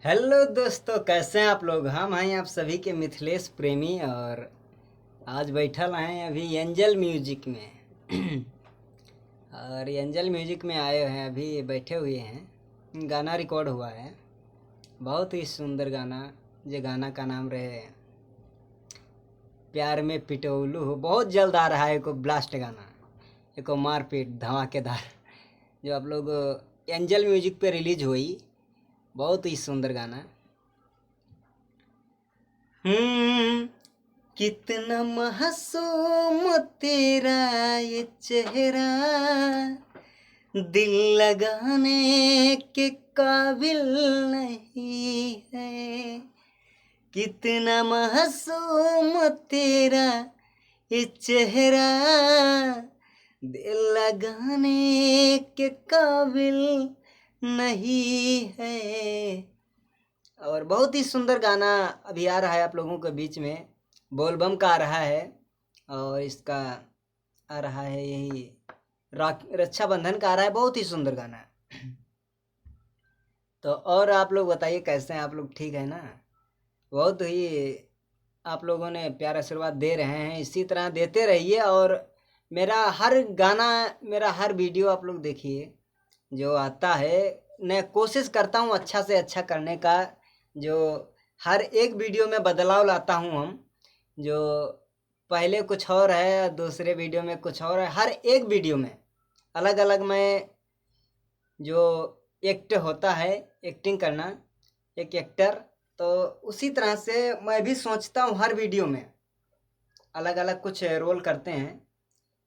Hello दोस्तों, कैसे हैं आप लोग। हम हैं आप सभी के मिथिलेश प्रेमी और आज बैठल हैं अभी एंजल म्यूजिक में। और एंजल म्यूजिक में आए हैं, अभी बैठे हुए हैं। गाना रिकॉर्ड हुआ है, बहुत ही सुंदर गाना। ये गाना का नाम रहे प्यार में पिटौलू हो। बहुत जल्द आ रहा है एको ब्लास्ट गाना, एको मारपीट धमाकेदार, जो आप लोग एंजल म्यूजिक पे रिलीज हुई। बहुत ही सुंदर गाना। कितना मासूम तेरा ये चेहरा, दिल लगाने के काबिल नहीं है। कितना मासूम तेरा ये चेहरा, दिल लगाने के काबिल नहीं है। और बहुत ही सुंदर गाना अभी आ रहा है आप लोगों के बीच में। बोलबम का आ रहा है और इसका आ रहा है यही रक्षाबंधन का आ रहा है। बहुत ही सुंदर गाना है। तो और आप लोग बताइए कैसे हैं आप लोग, ठीक है ना। बहुत ही आप लोगों ने प्यार आशीर्वाद दे रहे हैं, इसी तरह देते रहिए। और मेरा हर गाना, मेरा हर वीडियो आप लोग देखिए जो आता है। मैं कोशिश करता हूँ अच्छा से अच्छा करने का, जो हर एक वीडियो में बदलाव लाता हूँ हम। जो पहले कुछ और है, दूसरे वीडियो में कुछ और है। हर एक वीडियो में अलग अलग मैं जो एक्ट होता है, एक्टिंग करना, एक एक्टर, तो उसी तरह से मैं भी सोचता हूँ हर वीडियो में अलग अलग कुछ रोल करते हैं।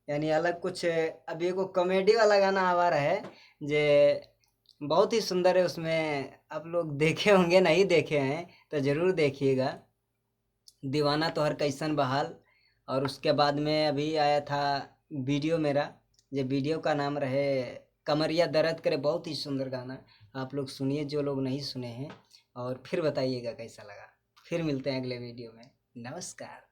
यानी अलग कुछ। अभी एगो कॉमेडी वाला गाना आ रहा है जे बहुत ही सुंदर है। उसमें आप लोग देखे होंगे, नहीं देखे हैं तो ज़रूर देखिएगा, दीवाना तो हर कैसन बहाल। और उसके बाद में अभी आया था वीडियो मेरा, जो वीडियो का नाम रहे कमरिया दर्द करे। बहुत ही सुंदर गाना, आप लोग सुनिए जो लोग नहीं सुने हैं, और फिर बताइएगा कैसा लगा। फिर मिलते हैं अगले वीडियो में। नमस्कार।